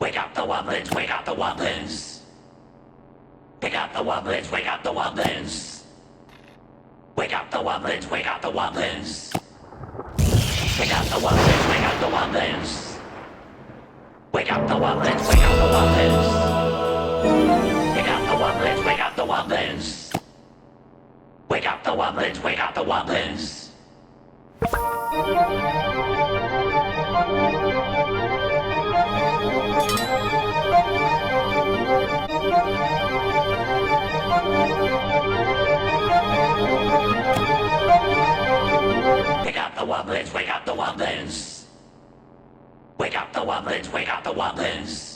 Wake up the wumblins, wake up the wumblins. Wake up the wumblins, wake up the wumblins. Wake up the wumblins, wake up the wumblins. Wake up the wumblins, wake up the wumblins. Wake up the wumblins, wake up the wumblins. Wake up the wumblins, wake up the wumblins. Wake up the wumblins, wake up the wumblins. Wake up the wumblins, wake up the wumblins. Wake up the wumblins, wake up the wumblins.